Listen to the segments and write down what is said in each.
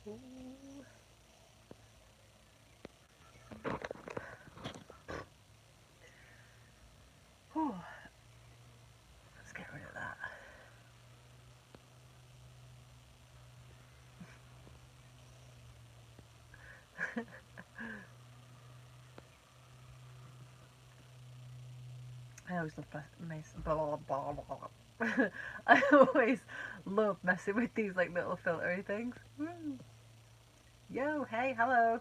Oh, let's get rid of that. I always love messing. Blah, blah, blah. I always love messing with these like little filtery things. Yo, hey, hello.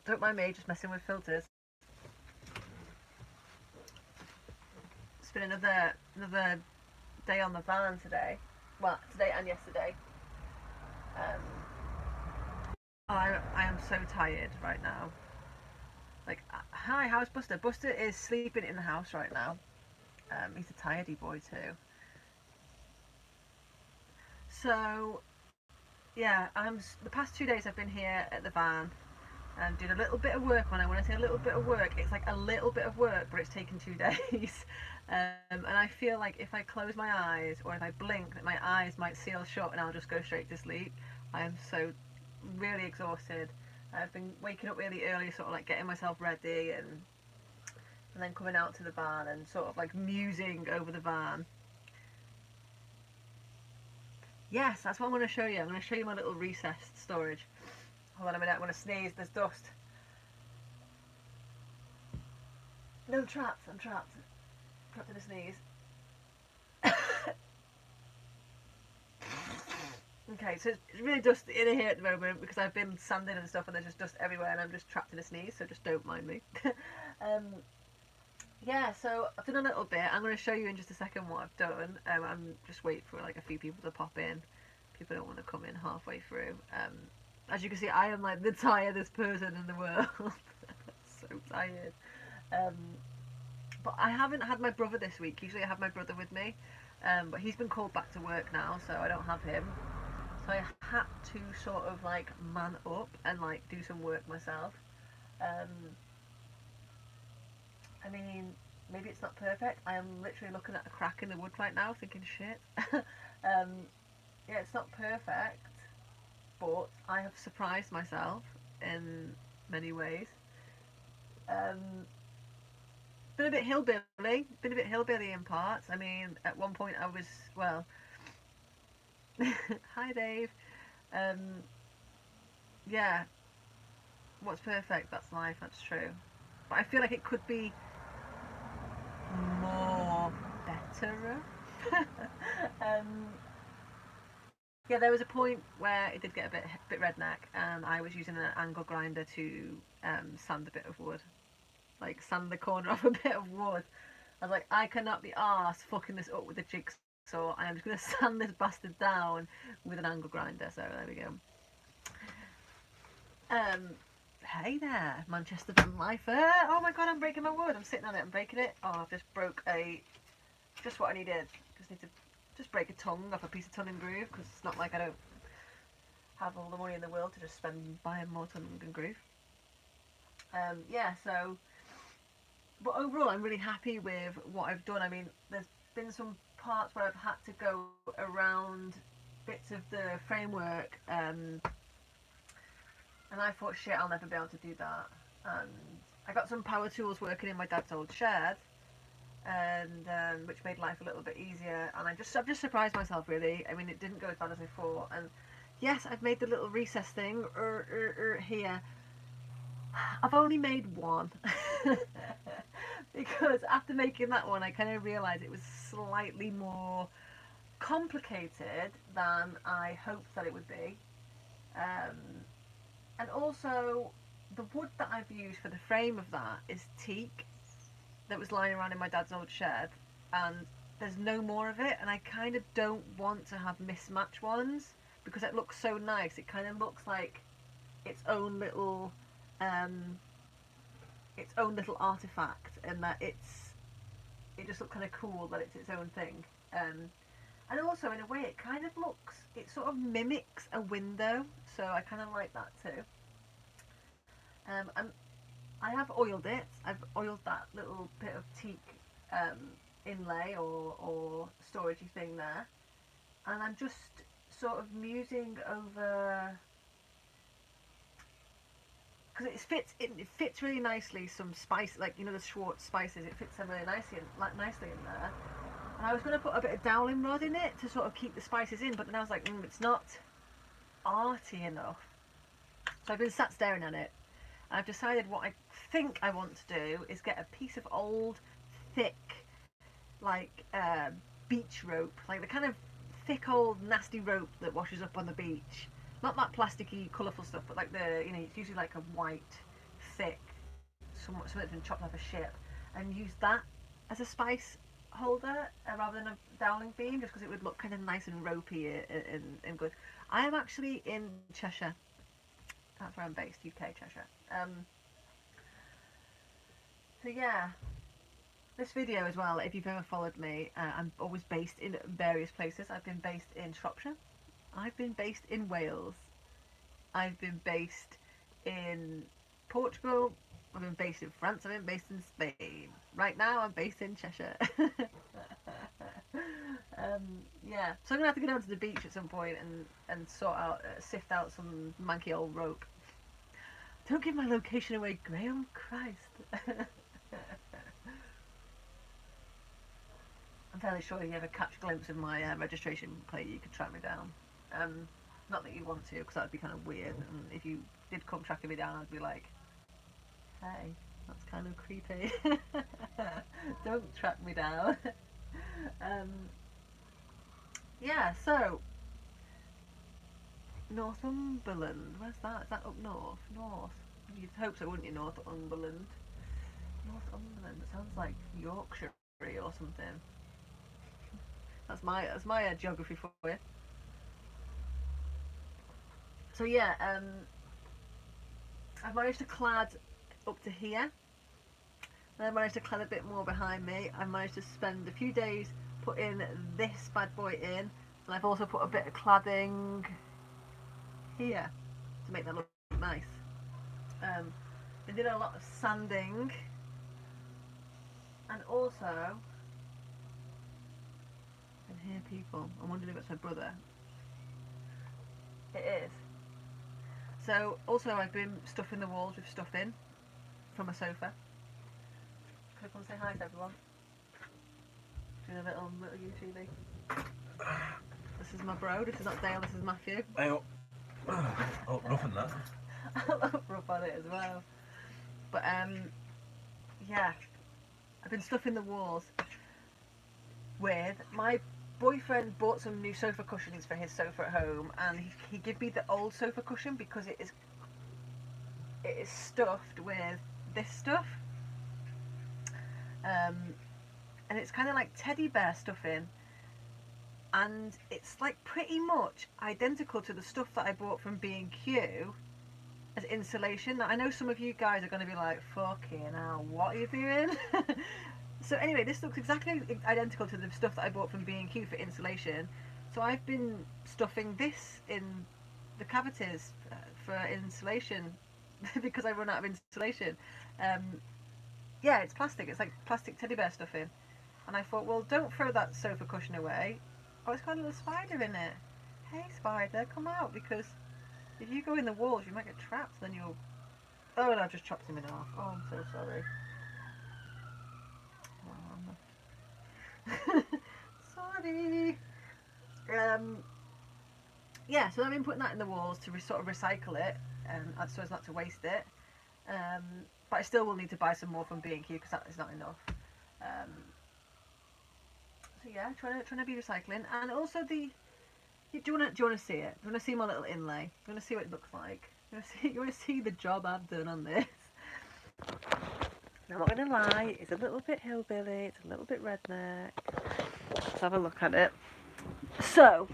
Don't mind me, just messing with filters. It's been another day on the van today. Well, today and yesterday. Um, I am so tired right now. Like, hi, how's Buster? Buster is sleeping in the house right now. He's a tiredie boy too. So yeah, the past 2 days I've been here at the van and did a little bit of work. When I say a little bit of work, it's like a little bit of work, but it's taken 2 days. And I feel like if I close my eyes or if I blink, that my eyes might seal shut and I'll just go straight to sleep. I am so really exhausted. I've been waking up really early, sort of like getting myself ready and then coming out to the van and sort of like musing over the van. Yes, that's what I'm going to show you. I'm going to show you my little recessed storage. Hold on a minute, I'm going to sneeze, there's dust. No, trapped, I'm trapped. Trapped in a sneeze. Okay, so it's really dusty in here at the moment because I've been sanding and stuff and there's just dust everywhere and I'm just trapped in a sneeze, so just don't mind me. um, yeah, so I've done a little bit. I'm going to show you in just a second what I've done. I'm just waiting for like a few people to pop in. People don't want to come in halfway through. As you can see, I am like the tiredest person in the world. So tired. Um, but I haven't had my brother this week. Usually I have my brother with me. But he's been called back to work now, so I don't have him. So I had to sort of like man up and like do some work myself. Um, I mean, maybe it's not perfect. I am literally looking at a crack in the wood right now, thinking shit. Yeah, it's not perfect, but I have surprised myself in many ways. Um, been a bit hillbilly in parts. I mean, at one point I was, well, hi Dave. Um, yeah, what's perfect? That's life. That's true. But I feel like it could be more better. um, yeah, there was a point where it did get a bit redneck, and I was using an angle grinder to sand a bit of wood, like sand the corner off a bit of wood. I was like, I cannot be arsed fucking this up with a jigsaw. I am just going to sand this bastard down with an angle grinder. So there we go. Um, hey there, Manchester Van Lifer. Oh my god, I'm breaking my wood. I'm sitting on it. I'm breaking it. Oh, I've just broke just what I needed. Just need to just break a tongue off a piece of tongue and groove because it's not like I don't have all the money in the world to just spend buying more tongue and groove. Yeah, so but overall I'm really happy with what I've done. I mean, there's been some parts where I've had to go around bits of the framework, and I thought, shit, I'll never be able to do that. And I got some power tools working in my dad's old shed, and which made life a little bit easier. And I've just surprised myself really. I mean, it didn't go as bad as I thought. And yes, I've made the little recess thing here. I've only made one because after making that one, I kind of realised it was slightly more complicated than I hoped that it would be. Um, and also, the wood that I've used for the frame of that is teak that was lying around in my dad's old shed, and there's no more of it. And I kind of don't want to have mismatched ones because it looks so nice. It kind of looks like its own little um, artifact, and that it just looks kind of cool that it's its own thing. And also, in a way, it sort of mimics a window, so I kind of like that too. And I have oiled it. I've oiled that little bit of teak inlay or storagey thing there, and I'm just sort of musing over, because it fits really nicely some spice, like, you know, the Schwartz spices, it fits them really nicely in there. And I was going to put a bit of dowling rod in it to sort of keep the spices in, but then I was like, it's not arty enough. So I've been sat staring at it. And I've decided what I think I want to do is get a piece of old, thick, like, beach rope, like the kind of thick old nasty rope that washes up on the beach. Not that plasticky, colourful stuff, but like the, you know, it's usually like a white, thick, something that's been chopped off a ship, and use that as a spice holder rather than a dowling beam, just because it would look kind of nice and ropey and good. I am actually in Cheshire. That's where I'm based, UK, Cheshire. So yeah, this video as well, if you've ever followed me, I'm always based in various places. I've been based in Shropshire, I've been based in Wales, I've been based in Portugal, I've been based in France, I've been based in Spain. Right now I'm based in Cheshire. Yeah, so I'm going to have to go down to the beach at some point and sort out, sift out some manky old rope. Don't give my location away, Graham, Christ. I'm fairly sure if you ever catch a glimpse of my registration plate, you could track me down. Not that you want to, because that would be kind of weird, and if you did come tracking me down, I'd be like, hey, that's kind of creepy. Don't track me down. Yeah, so Northumberland, where's that? Is that up north? North. You'd hope so, wouldn't you? Northumberland. Northumberland. It sounds like Yorkshire or something. That's my geography for you. So yeah, I've managed to clad up to here. And I managed to clad a bit more behind me. I managed to spend a few days putting this bad boy in, and I've also put a bit of cladding here to make that look nice. I did a lot of sanding, and also I can hear people. I'm wondering if it's my brother. It is. So also I've been stuffing the walls with stuff in from a sofa. Can I come and say hi to everyone? Doing a little YouTube-y. This is my bro, this is not Dale, this is Matthew. Hey, oh, nothing that. I'll offer up on it as well. But yeah, I've been stuffing the walls with, my boyfriend bought some new sofa cushions for his sofa at home, and he gave me the old sofa cushion because it is stuffed with this stuff. And it's kind of like teddy bear stuffing, and it's like pretty much identical to the stuff that I bought from B&Q as insulation. Now, I know some of you guys are going to be like, fucking hell, what are you doing? So anyway, this looks exactly identical to the stuff that I bought from B&Q for insulation. So I've been stuffing this in the cavities for insulation because I run out of insulation. Yeah, it's plastic. It's like plastic teddy bear stuffing. And I thought, well, don't throw that sofa cushion away. Oh, it's got a little spider in it. Hey, spider, come out, because if you go in the walls, you might get trapped. Then you'll... Oh, no, I just chopped him in half. Oh, I'm so sorry. Sorry. Yeah, so I've been putting that in the walls to sort of recycle it, so as not to waste it. But I still will need to buy some more from B&Q because that is not enough. So yeah, trying to be recycling, and also the. Do you want to see it? Do you want to see my little inlay? Do you want to see what it looks like? You want to see the job I've done on this? I'm not gonna lie, it's a little bit hillbilly, it's a little bit redneck. Let's have a look at it. So,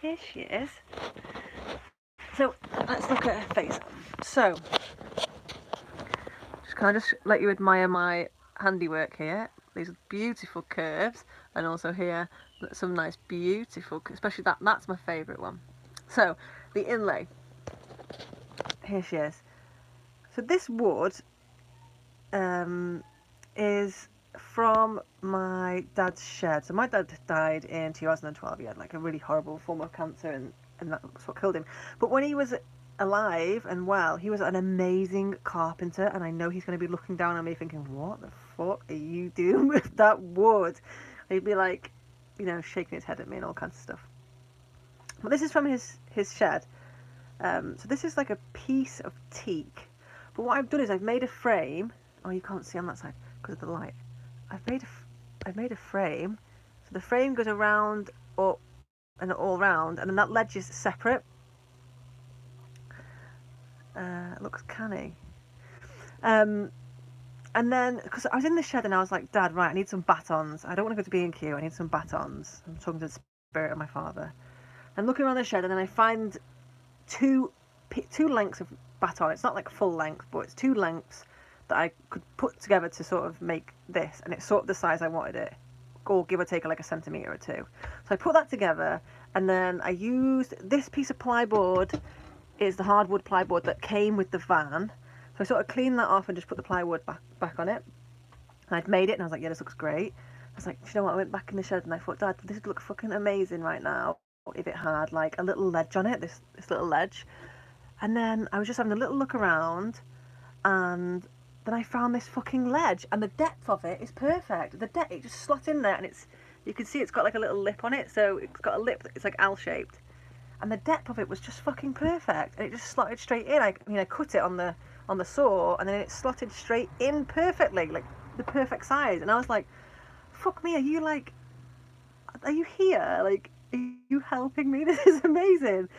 here she is. So, let's look at her face. So, just kind of let you admire my handiwork here. These are beautiful curves, and also here some nice beautiful, especially that's my favourite one. So, the inlay. Here she is. So this wood is from my dad's shed. So my dad died in 2012. He had like a really horrible form of cancer, and that's what killed him. But when he was alive and well, he was an amazing carpenter, and I know he's going to be looking down on me thinking, what the fuck are you doing with that wood? He'd be like, you know, shaking his head at me and all kinds of stuff. But this is from his shed. So this is like a piece of teak. But what I've done is I've made a frame. Oh, you can't see on that side because of the light. I've made a frame. So the frame goes around, up, and all round, and then that ledge is separate. It looks canny. And then, because I was in the shed and I was like, Dad, right, I need some batons. I don't want to go to B&Q. I need some batons. I'm talking to the spirit of my father. I'm looking around the shed and then I find two lengths of baton. It's not like full length, but it's two lengths that I could put together to sort of make this, and it's sort of the size I wanted it, or give or take like a centimetre or two. So I put that together, and then I used this piece of plyboard, is the hardwood plyboard that came with the van. So I sort of cleaned that off and just put the plywood back on it. And I'd made it, and I was like, yeah, this looks great. I was like, you know what, I went back in the shed and I thought, Dad, this would look fucking amazing right now if it had like a little ledge on it, this little ledge. And then I was just having a little look around, and then I found this fucking ledge, and the depth of it is perfect. It just slots in there, and you can see it's got like a little lip on it, so it's got a lip that it's like L-shaped, and the depth of it was just fucking perfect, and it just slotted straight in. I cut it on the saw, and then it slotted straight in perfectly, like the perfect size. And I was like, fuck me, are you here? Like, are you helping me? This is amazing.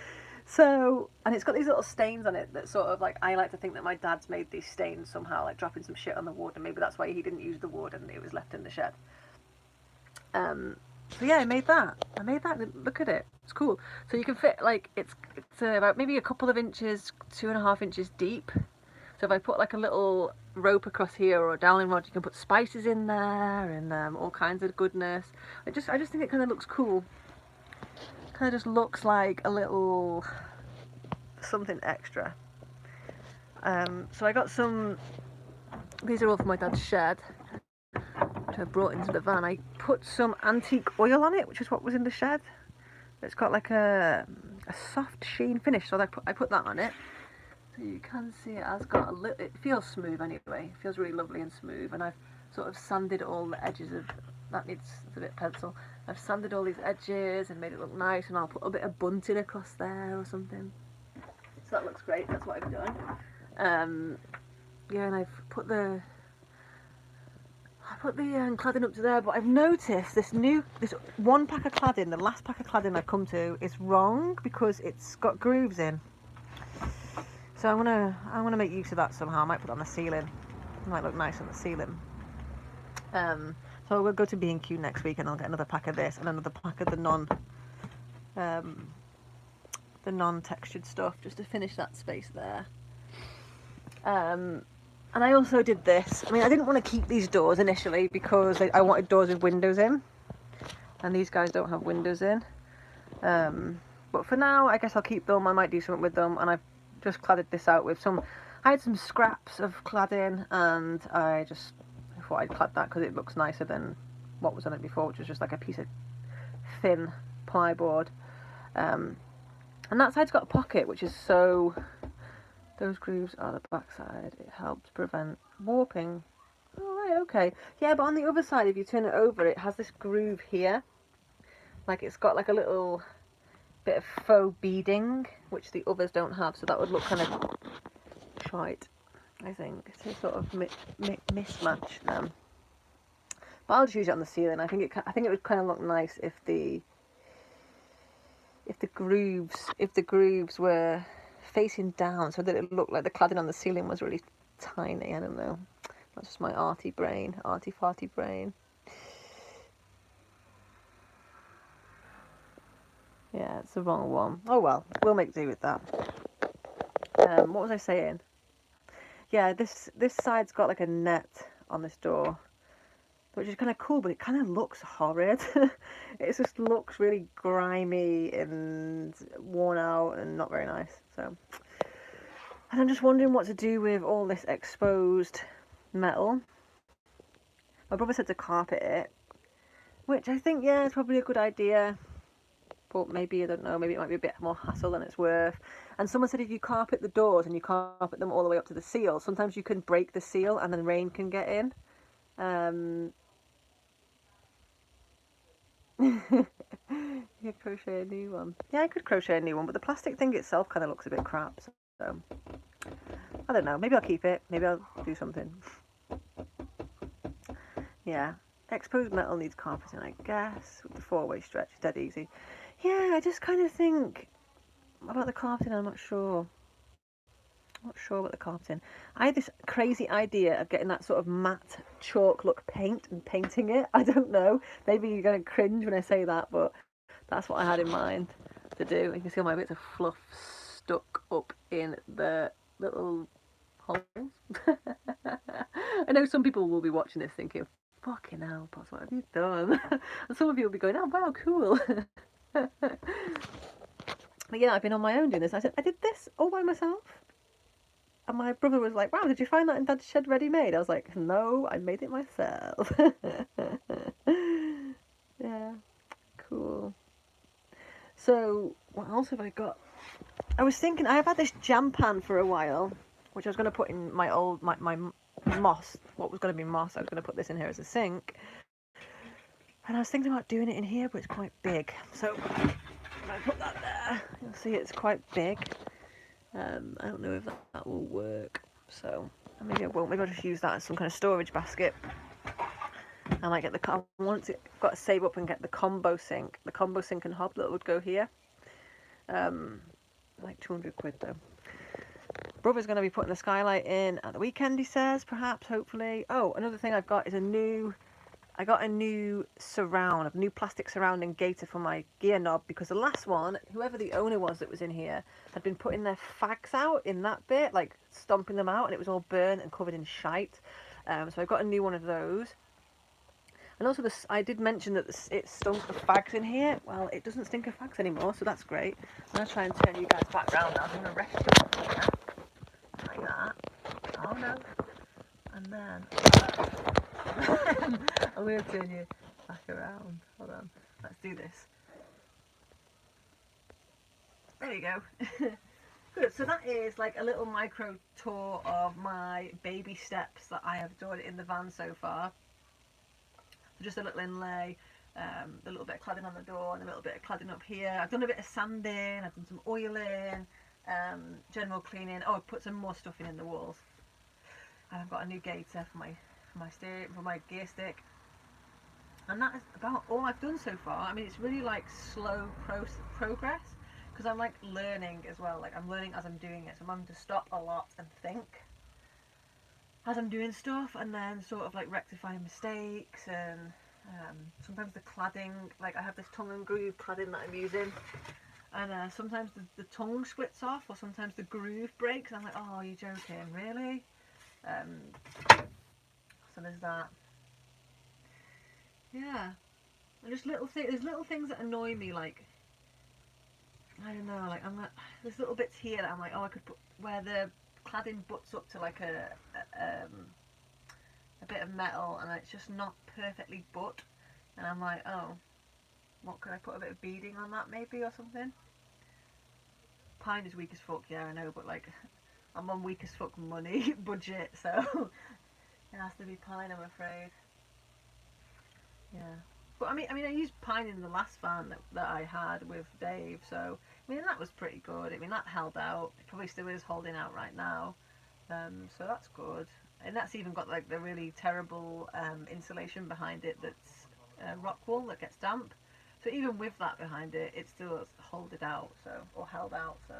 So, and it's got these little stains on it that sort of like, I like to think that my dad's made these stains somehow, like dropping some shit on the wood, and maybe that's why he didn't use the wood and it was left in the shed. So yeah, I made that. Look at it. It's cool. So you can fit, like, it's about maybe a couple of inches, 2.5 inches deep. So if I put like a little rope across here or a dowling rod, you can put spices in there and all kinds of goodness. I just think it kind of looks cool. Kind of just looks like a little something extra. So I got some, these are all from my dad's shed, which I brought into the van. I put some antique oil on it, which is what was in the shed. It's got like a soft sheen finish, so I put that on it. So you can see it has got a little, it feels smooth anyway. It feels really lovely and smooth, and I've sort of sanded all the edges of, it's a bit pencil. I've sanded all these edges and made it look nice, and I'll put a bit of bunting across there or something. So that looks great, that's what I've done. Yeah, and I've put the cladding up to there, but I've noticed this one pack of cladding, the last pack of cladding I've come to, is wrong because it's got grooves in. So I'm gonna make use of that somehow. I might put it on the ceiling. It might look nice on the ceiling. So we'll go to B&Q next week, and I'll get another pack of this and another pack of the non-textured stuff, just to finish that space there. And I also did this. I mean, I didn't want to keep these doors initially because I wanted doors with windows in, and these guys don't have windows in. But for now, I guess I'll keep them. I might do something with them, and I've just cladded this out with I had some scraps of cladding, and I thought I'd clad that because it looks nicer than what was on it before, which was just like a piece of thin plyboard. And that side's got a pocket, which is so, those grooves are the back side. It helps prevent warping. Oh, right, okay. Yeah, but on the other side, if you turn it over, it has this groove here. Like, it's got like a little bit of faux beading, which the others don't have, so that would look kind of shite, I think. It's a sort of mismatch. But I'll just use it on the ceiling. I think it would kind of look nice if the grooves were facing down, so that it looked like the cladding on the ceiling was really tiny. I don't know. That's just my arty farty brain. Yeah, it's the wrong one. Oh well, we'll make do with that. What was I saying? Yeah, this side's got like a net on this door, which is kind of cool, but it kind of looks horrid. It just looks really grimy and worn out and not very nice. So, and I'm just wondering what to do with all this exposed metal. My brother said to carpet it, which I think, yeah, it's probably a good idea. But maybe, I don't know, maybe it might be a bit more hassle than it's worth. And someone said if you carpet the doors and you carpet them all the way up to the seal, sometimes you can break the seal and then rain can get in. You could crochet a new one. Yeah, I could crochet a new one, but the plastic thing itself kind of looks a bit crap. So I don't know. Maybe I'll keep it. Maybe I'll do something. Yeah. Exposed metal needs carpeting, I guess. With the 4-way stretch, it's dead easy. Yeah, I just kind of think about the carpeting. I'm not sure. I'm not sure about the carpeting. I had this crazy idea of getting that sort of matte chalk look paint and painting it. I don't know. Maybe you're going to cringe when I say that, but that's what I had in mind to do. You can see all my bits of fluff stuck up in the little holes. I know some people will be watching this thinking, fucking hell, Pots, what have you done? And some of you will be going, oh, wow, cool. But yeah, I've been on my own doing this. I said, I did this all by myself. And my brother was like, wow, did you find that in Dad's shed ready made? I was like, no, I made it myself. Yeah, cool. So, what else have I got? I was thinking, I've had this jam pan for a while, which I was going to put in my old, my moss, what was going to be moss, I was going to put this in here as a sink. And I was thinking about doing it in here, but it's quite big. So, if I put that there, you'll see it's quite big. I don't know if that will work, so maybe I won't. Maybe I'll just use that as some kind of storage basket. I might get the once I've got to save up and get the combo sink and hob that would go here. Like 200 quid though. Brother's going to be putting the skylight in at the weekend, he says, perhaps, hopefully. Oh, another thing I've got is I got a new surround, a new plastic surrounding gator for my gear knob, because the last one, whoever the owner was that was in here, had been putting their fags out in that bit, like stomping them out, and it was all burnt and covered in shite. So I got a new one of those. And also, I did mention that it stunk of fags in here. Well, it doesn't stink of fags anymore, so that's great. I'm going to try and turn you guys back around now. I'm going to rest you up here, like that. Oh no. And then I'm going to turn you back around. Hold on. Let's do this. There we go. Good. So that is like a little micro tour of my baby steps that I have done in the van so far. So just a little inlay, a little bit of cladding on the door, and a little bit of cladding up here. I've done a bit of sanding. I've done some oiling, general cleaning. Oh, I've put some more stuff in the walls. And I've got a new gator for my gear stick. And that is about all I've done so far. I mean, it's really like slow progress, because I'm like learning as well. Like I'm learning as I'm doing it, so I'm having to stop a lot and think as I'm doing stuff, and then sort of like rectifying mistakes. And sometimes the cladding, like I have this tongue and groove cladding that I'm using, and sometimes the tongue splits off, or sometimes the groove breaks, and I'm like, oh, you're joking, really? So there's that. Yeah, and just there's little things that annoy me, like I don't know, like there's little bits here that I'm like, oh, I could put where the cladding butts up to like a bit of metal, and it's just not perfectly butt, and I'm like, oh, what could I put a bit of beading on that maybe, or something? Pine is weak as fuck, yeah, I know, but like I'm on weak as fuck money budget, so it has to be pine, I'm afraid. Yeah. But I mean, I used pine in the last van that I had with Dave, so I mean that was pretty good. I mean that held out. It probably still is holding out right now, so that's good. And that's even got like the really terrible insulation behind it that's rock wool that gets damp. So even with that behind it, it still holded out, so or held out. So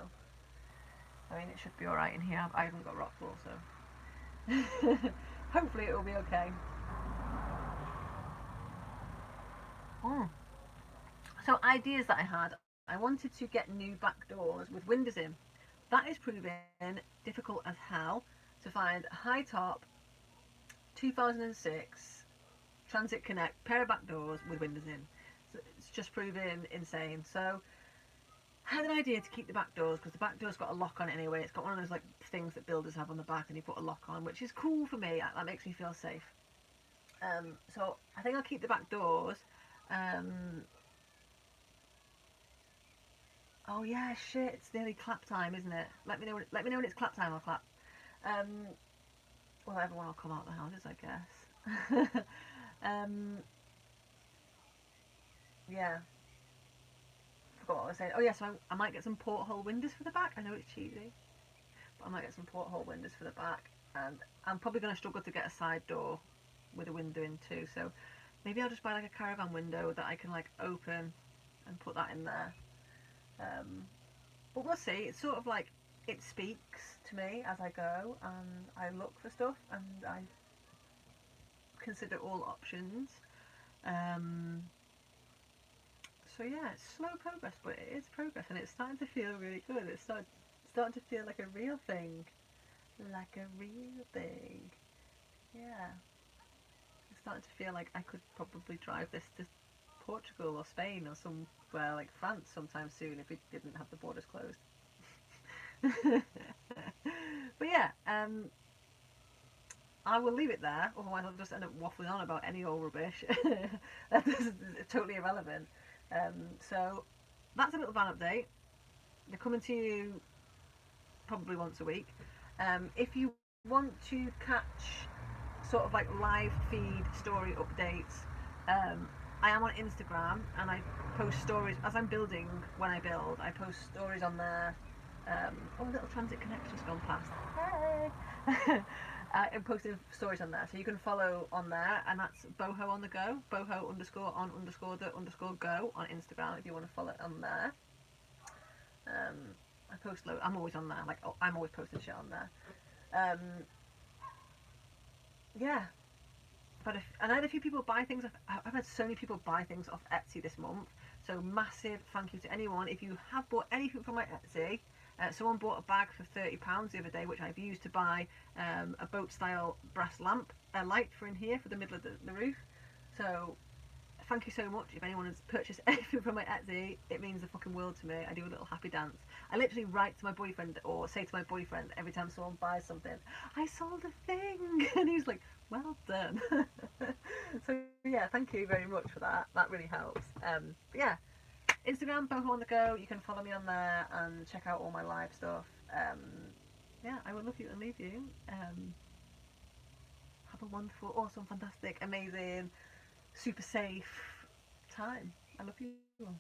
I mean it should be all right in here. I haven't got rock wool, so hopefully it will be okay. Mm. So ideas that I had, I wanted to get new back doors with windows in. That is proving difficult as hell to find a high top 2006 Transit Connect pair of back doors with windows in. So it's just proving insane. So I had an idea to keep the back doors, because the back door's got a lock on it anyway. It's got one of those like things that builders have on the back, and you put a lock on, which is cool for me. That makes me feel safe. So I think I'll keep the back doors. Um, oh yeah, shit! It's nearly clap time, isn't it? Let me know. Let me know when it's clap time. I'll clap. Um, well, everyone will come out the houses, I guess. Yeah. Forgot what I was saying. Oh yeah, so I might get some porthole windows for the back. I know it's cheesy, but I might get some porthole windows for the back, and I'm probably going to struggle to get a side door with a window in too. So maybe I'll just buy like a caravan window that I can like open and put that in there. Um, but we'll see. It's sort of like it speaks to me as I go, and I look for stuff and I consider all options. Um, so yeah, it's slow progress, but it is progress, and it's starting to feel really good. Starting to feel like a real thing, like a real thing. Yeah, it's starting to feel like I could probably drive this to Portugal or Spain or somewhere like France sometime soon if it didn't have the borders closed. But yeah, I will leave it there, otherwise I'll just end up waffling on about any old rubbish. That's totally irrelevant. So that's a little van update. They're coming to you probably once a week. If you want to catch sort of like live feed story updates, I am on Instagram and I post stories as I'm building. When I build, I post stories on there. Oh, a little transit connection's gone past. Hey! I'm posting stories on there, so you can follow on there, and that's boho on the go, boho underscore on underscore the underscore go on Instagram if you want to follow it on there. Um, I post load. I'm always on there. Like, oh, I'm always posting shit on there. Um, yeah, but and I had a few people buy things. I've had so many people buy things off Etsy this month. So massive thank you to anyone. If you have bought anything from my Etsy, someone bought a bag for £30 the other day, which I've used to buy a boat style brass lamp light for in here for the middle of the roof. So thank you so much. If anyone has purchased anything from my Etsy, it means the fucking world to me. I do a little happy dance. I literally write to my boyfriend or say to my boyfriend every time someone buys something, I sold a thing. And he's like, well done. So yeah, thank you very much for that. That really helps. But yeah, Instagram, boho on the go. You can follow me on there and check out all my live stuff. Yeah, I will love you and leave you. Have a wonderful, awesome, fantastic, amazing, super safe time. I love you all.